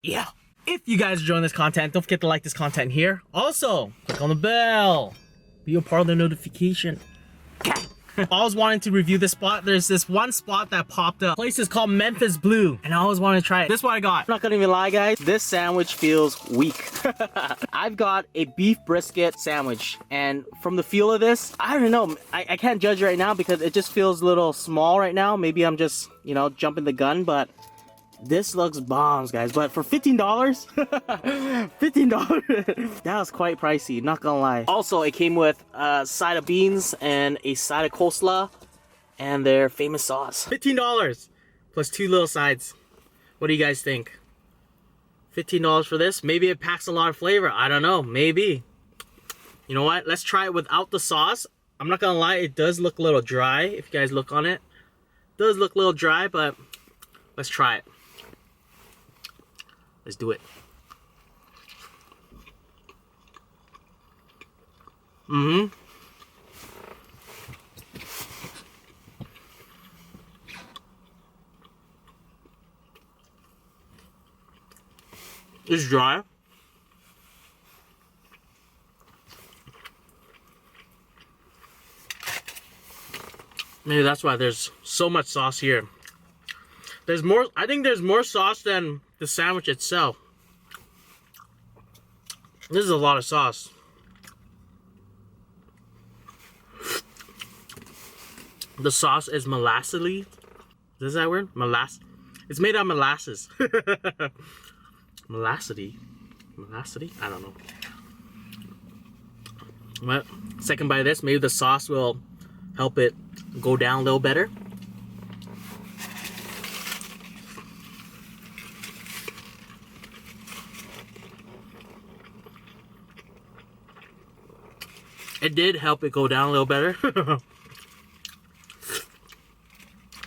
Yeah. If you guys are enjoying this content, don't forget to like this content here. Also, click on the bell. Be a part of the notification. I always wanted to review this spot. There's this one spot that popped up. The place is called Memphis Blue, and I always wanted to try it. This is what I got. I'm not gonna even lie, guys. This sandwich feels weak. I've got a beef brisket sandwich, and from the feel of this, I don't know. I can't judge right now because it just feels a little small right now. Maybe I'm just, you know, jumping the gun, but this looks bombs, guys. But for $15, $15, that was quite pricey, not gonna lie. Also, it came with a side of beans and a side of coleslaw and their famous sauce. $15 plus 2 little sides. What do you guys think? $15 for this? Maybe it packs a lot of flavor. I don't know, maybe. You know what? Let's try it without the sauce. I'm not gonna lie, it does look a little dry. If you guys look on it, it does look a little dry, but let's try it. Let's do it. It's dry. Maybe that's why there's so much sauce here. There's more, I think there's more sauce than the sandwich itself. This is a lot of sauce. The sauce is molassely. Is that word? It's made out of molasses. Molassity? I don't know. Well, second bite of this, maybe the sauce will help it go down a little better. It did help it go down a little better.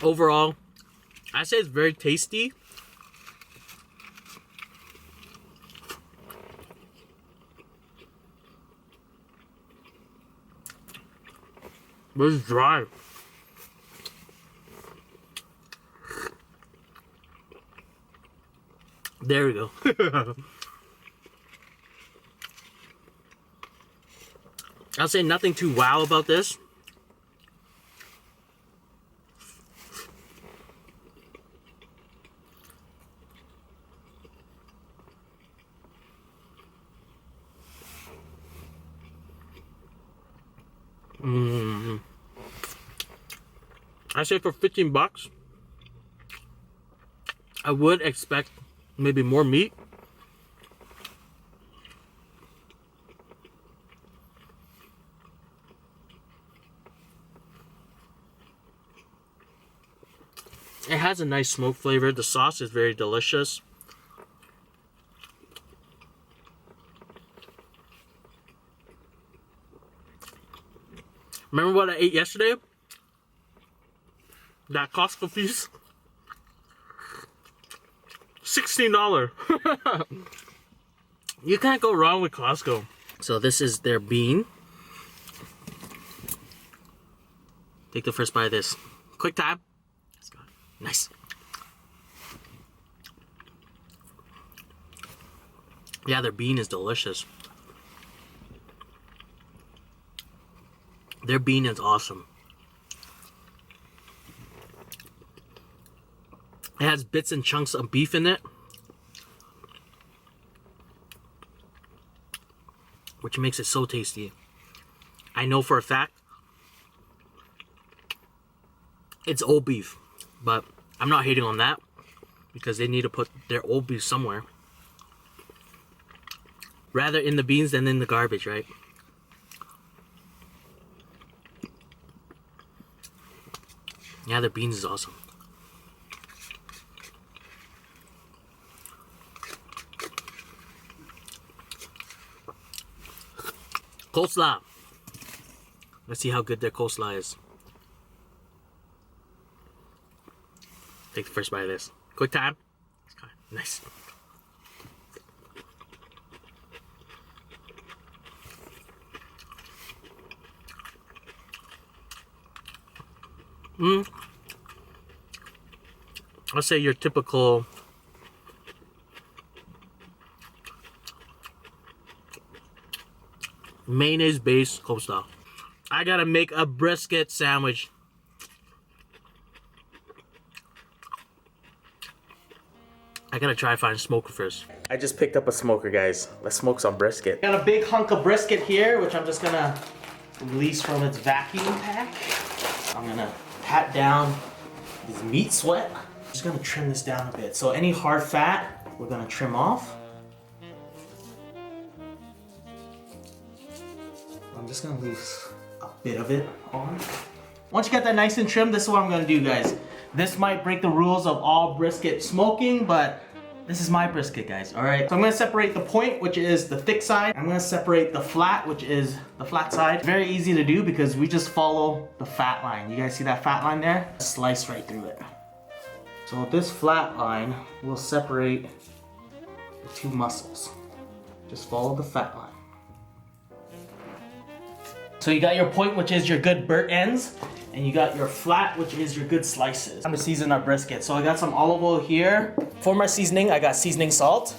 Overall, I say it's very tasty. But it's dry. There we go. I'll say nothing too wow about this. I say for 15 bucks, I would expect maybe more meat. It has a nice smoke flavor. The sauce is very delicious. Remember what I ate yesterday? That Costco piece? $16. You can't go wrong with Costco. So this is their bean. Take the first bite of this. Quick time. Nice. Yeah, their bean is delicious. Their bean is awesome. It has bits and chunks of beef in it, which makes it so tasty. I know for a fact it's old beef, but I'm not hating on that because they need to put their old beef somewhere. Rather in the beans than in the garbage, right? Yeah, their beans is awesome. Coleslaw. Let's see how good their coleslaw is. Take the first bite of this. Quick time. Nice. I'll say your typical Mayonnaise based coleslaw. I gotta make a brisket sandwich. I gotta try find a smoker first. I just picked up a smoker, guys. Let's smoke some brisket. Got a big hunk of brisket here, which I'm just gonna release from its vacuum pack. I'm gonna pat down this meat sweat. I'm just gonna trim this down a bit. So any hard fat, we're gonna trim off. I'm just gonna leave a bit of it on. Once you get that nice and trimmed, this is what I'm gonna do, guys. This might break the rules of all brisket smoking, but this is my brisket, guys, all right? So I'm gonna separate the point, which is the thick side. I'm gonna separate the flat, which is the flat side. Very easy to do because we just follow the fat line. You guys see that fat line there? Slice right through it. So this flat line will separate the two muscles. Just follow the fat line. So you got your point, which is your good burnt ends, and you got your flat, which is your good slices. I'm gonna season our brisket. So I got some olive oil here. For my seasoning, I got seasoning salt,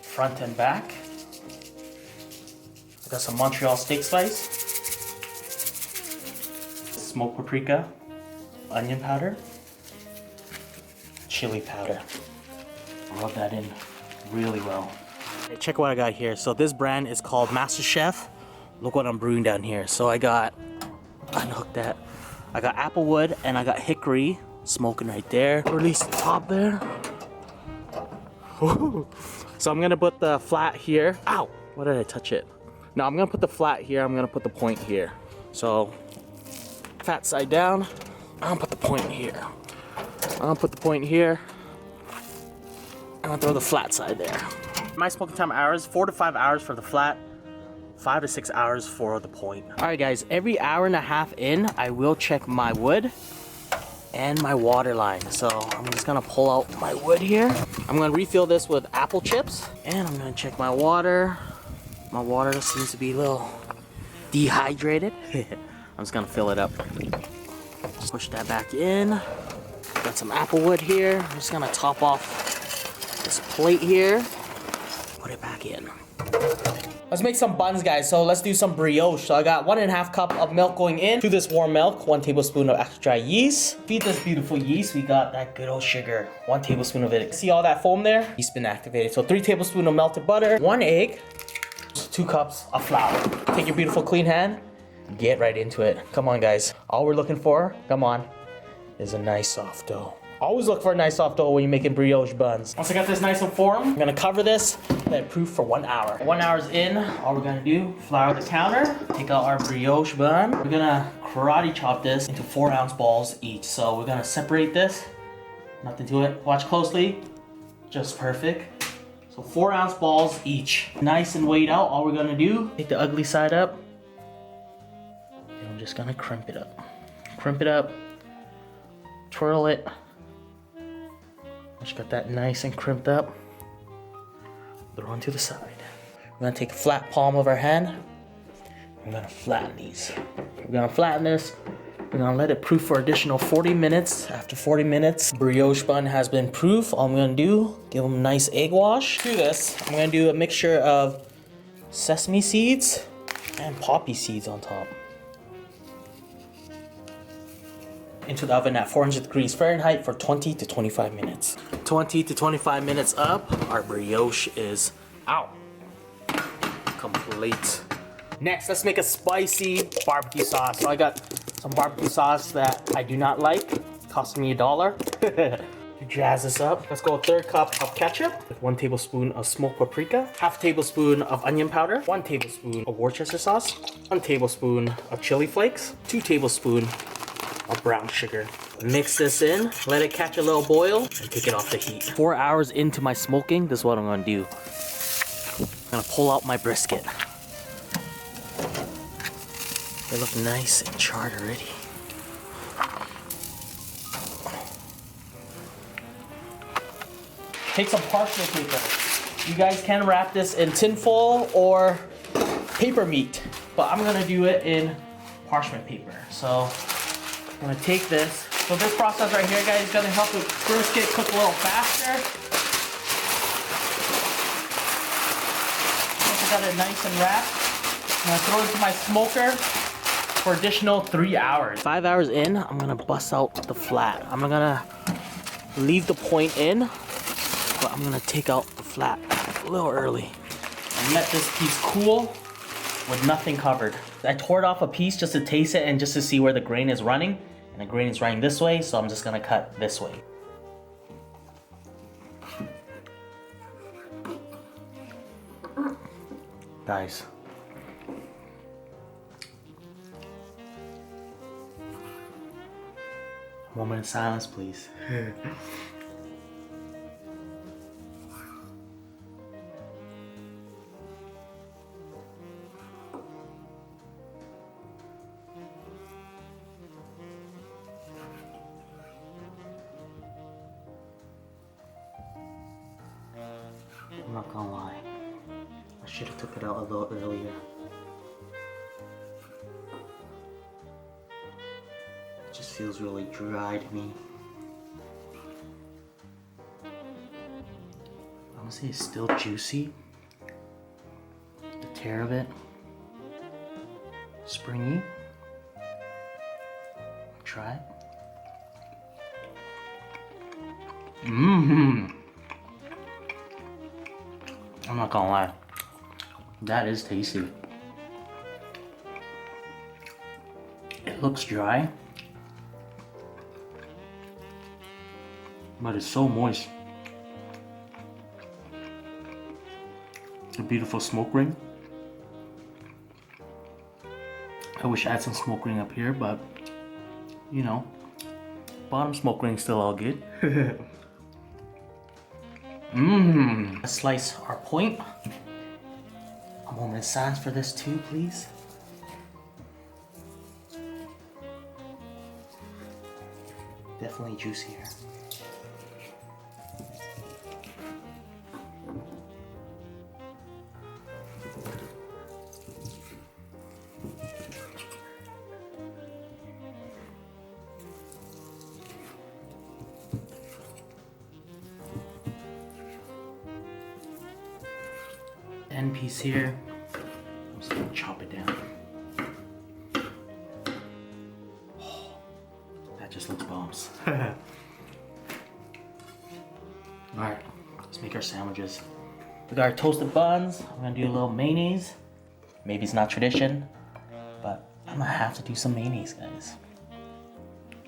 front and back. I got some Montreal steak spice, smoked paprika, onion powder, chili powder. Rub that in really well. Hey, check what I got here. So this brand is called Master Chef. Look what I'm brewing down here. So I got, unhook that. I got applewood and I got hickory smoking right there. Release the top there. Ooh. So I'm gonna put the flat here. Ow, why did I touch it? No, I'm gonna put the flat here. I'm gonna put the point here. So fat side down. I'm gonna put the point here. I'm gonna put the point here. I'm gonna throw the flat side there. My smoking time hours, 4 to 5 hours for the flat, 5 to 6 hours for the point. All right, guys, every hour and a half in, I will check my wood and my water line. So I'm just gonna pull out my wood here. I'm gonna refill this with apple chips, and I'm gonna check my water. My water seems to be a little dehydrated. I'm just gonna fill it up. Just push that back in. Got some apple wood here. I'm just gonna top off this plate here. Put it back in. Let's make some buns, guys. So let's do some brioche. So I got 1.5 cup of milk going in. To this warm milk, 1 tablespoon of extra dry yeast. Feed this beautiful yeast. We got that good old sugar. 1 tablespoon of it. See all that foam there? Yeast been activated. So 3 tablespoons of melted butter, 1 egg, 2 cups of flour. Take your beautiful clean hand, get right into it. Come on, guys. All we're looking for, come on, is a nice soft dough. Always look for a nice soft dough when you're making brioche buns. Once I got this nice and form, I'm gonna cover this, let it proof for 1 hour. 1 hour's in, all we're gonna do, flour the counter, take out our brioche bun. We're gonna karate chop this into 4-ounce balls each. So we're gonna separate this, nothing to it. Watch closely, just perfect. So 4-ounce balls each. Nice and weighed out, all we're gonna do, take the ugly side up, and I'm just gonna crimp it up. Crimp it up, twirl it. Just got that nice and crimped up. Throw onto the side. We're gonna take a flat palm of our hand. We're gonna flatten these. We're gonna flatten this. We're gonna let it proof for additional 40 minutes. After 40 minutes, brioche bun has been proof. All I'm gonna do, give them a nice egg wash. To this, I'm gonna do a mixture of sesame seeds and poppy seeds on top. Into the oven at 400 degrees Fahrenheit for 20 to 25 minutes. 20 to 25 minutes up, our brioche is out. Complete. Next, let's make a spicy barbecue sauce. So I got some barbecue sauce that I do not like. It cost me $1. To jazz this up, let's go 1/3 cup of ketchup, with 1 tablespoon of smoked paprika, 1/2 tablespoon of onion powder, 1 tablespoon of Worcester sauce, 1 tablespoon of chili flakes, 2 tablespoons of brown sugar. Mix this in, let it catch a little boil, and take it off the heat. 4 hours into my smoking, this is what I'm gonna do. I'm gonna pull out my brisket. They look nice and charred already. Take some parchment paper. You guys can wrap this in tinfoil or paper meat, but I'm gonna do it in parchment paper. So I'm gonna take this. So this process right here, guys, is gonna help the brisket cook a little faster. Once I got it nice and wrapped. I'm gonna throw it into my smoker for additional 3 hours. 5 hours in, I'm gonna bust out the flat. I'm gonna leave the point in, but I'm gonna take out the flat a little early. And let this piece cool with nothing covered. I tore it off a piece just to taste it and just to see where the grain is running. And the grain is running this way, so I'm just gonna cut this way. Guys. A moment of silence, please. I'm not gonna lie. I should have took it out a little earlier. It just feels really dry to me. Honestly, it's still juicy. The tear of it. Springy. Try it. Mmm. I'm not gonna lie. That is tasty. It looks dry, but it's so moist. A beautiful smoke ring. I wish I had some smoke ring up here, but you know, bottom smoke ring still all good. Mmm. Let's slice our point. A moment of silence for this too, please. Definitely juicier. End piece here. I'm just gonna chop it down. Oh, that just looks bombs. Alright, let's make our sandwiches. We got our toasted buns. I'm gonna do a little mayonnaise. Maybe it's not tradition, but I'm gonna have to do some mayonnaise, guys.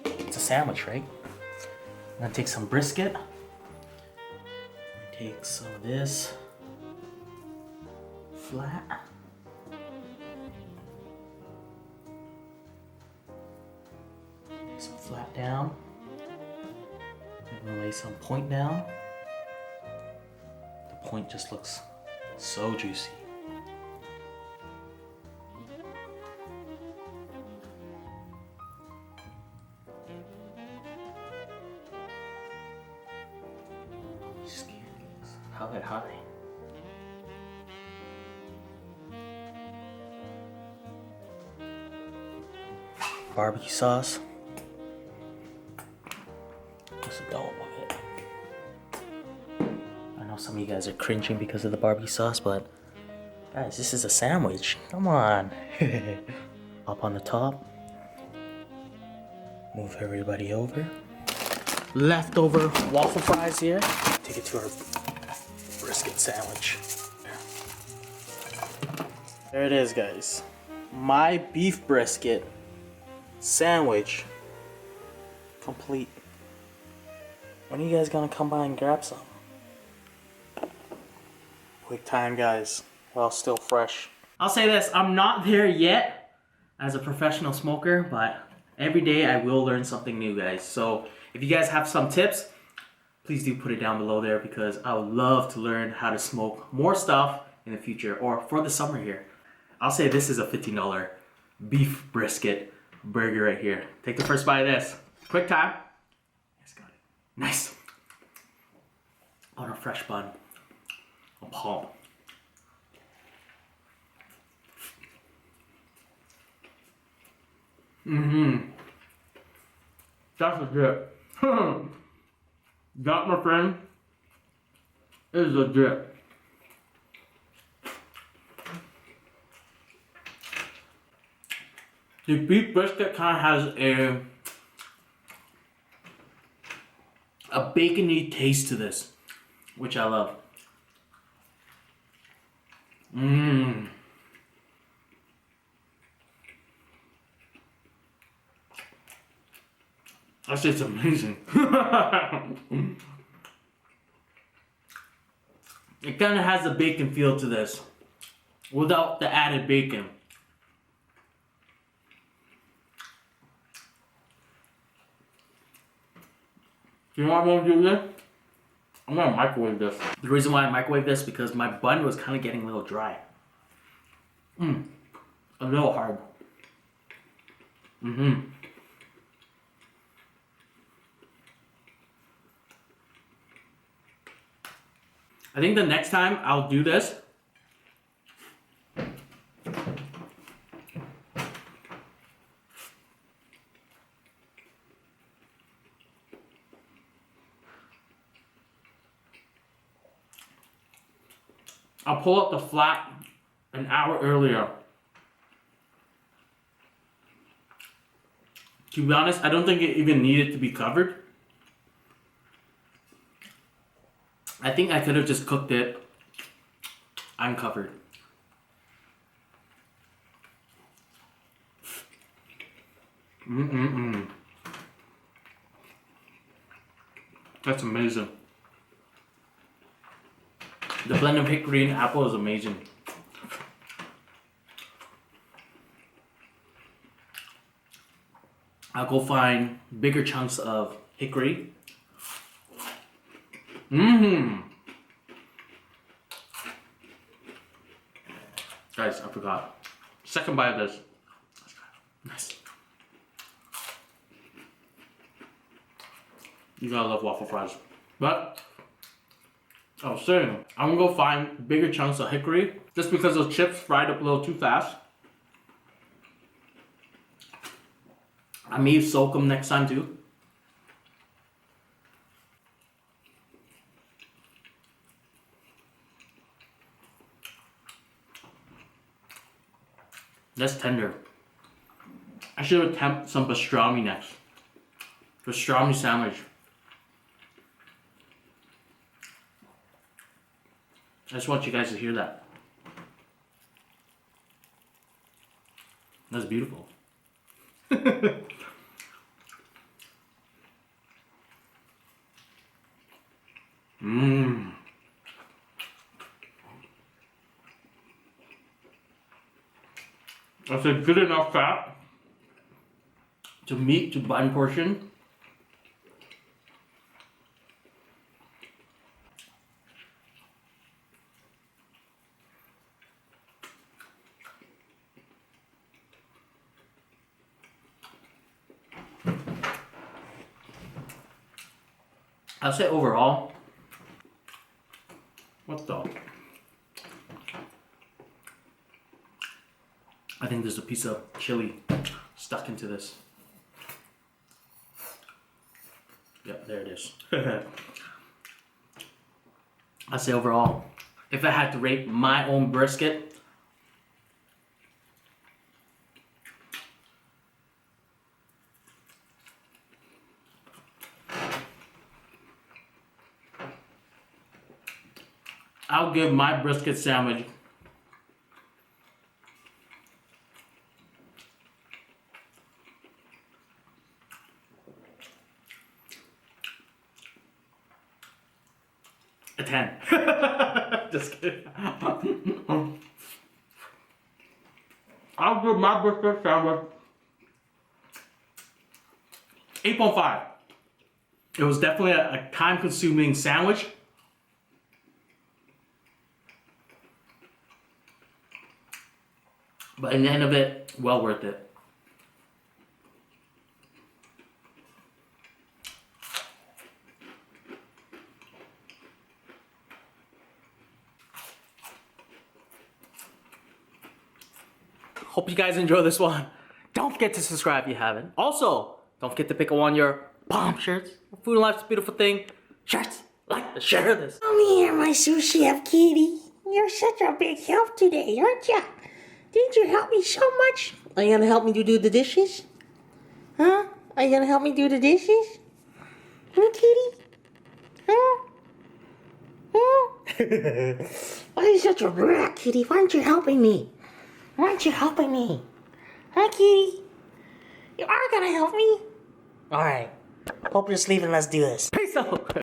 It's a sandwich, right? I'm gonna take some brisket. Take some of this. Flat. Lay some flat down. I'm gonna lay some point down. The point just looks so juicy. Just keep how it high. Barbecue sauce. Just a dollop of it. I know some of you guys are cringing because of the barbecue sauce, but guys, this is a sandwich. Come on. Up on the top. Move everybody over. Leftover waffle fries here. Take it to our brisket sandwich. There it is, guys. My beef brisket sandwich complete. When are you guys gonna come by and grab some? Quick time, guys, while still fresh. I'll say this, I'm not there yet as a professional smoker, but every day I will learn something new, guys. So if you guys have some tips, please do put it down below there, because I would love to learn how to smoke more stuff in the future or for the summer here. I'll say this is a $15 beef brisket burger right here. Take the first bite of this. Quick time. Yes, got it. Nice. On a fresh bun. A palm. That's legit. That, my friend, is legit. The beef brisket kind of has a bacony taste to this, which I love. Mmm. That's just amazing. It kind of has a bacon feel to this, without the added bacon. You know what I'm gonna do this? I'm gonna microwave this. The reason why I microwave this because my bun was kind of getting a little dry. A little hard. I think the next time I'll do this, I'll pull up the flat an hour earlier. To be honest, I don't think it even needed to be covered. I think I could have just cooked it uncovered. That's amazing. The blend of hickory and apple is amazing. I'll go find bigger chunks of hickory. Guys, I forgot. Second bite of this. Nice. You gotta love waffle fries. But I was saying, I'm gonna go find bigger chunks of hickory just because those chips fried up a little too fast. I may soak them next time too. That's tender. I should attempt some pastrami next. Pastrami sandwich. I just want you guys to hear that. That's beautiful. That's a good enough fat to meat to bun portion. I'll say overall, what the? I think there's a piece of chili stuck into this. Yep, there it is. I'll say overall, if I had to rate my own brisket, I'll give my brisket sandwich a 10. Just kidding. I'll give my brisket sandwich 8.5. It was definitely a time-consuming sandwich. But in the end of it, well worth it. Hope you guys enjoy this one. Don't forget to subscribe if you haven't. Also, don't forget to pick up on your bomb shirts. Food and life's a beautiful thing. Shirts, like to share this. Come here, my sous chef kitty. You're such a big help today, aren't you? Didn't you help me so much? Are you gonna help me do the dishes? Huh? Are you gonna help me do the dishes? Huh, kitty? Huh? Huh? Why are you such a brat, kitty? Why aren't you helping me? Why aren't you helping me? Huh, kitty? You are gonna help me? Alright. Hope you're sleeping. Let's do this. Peace out.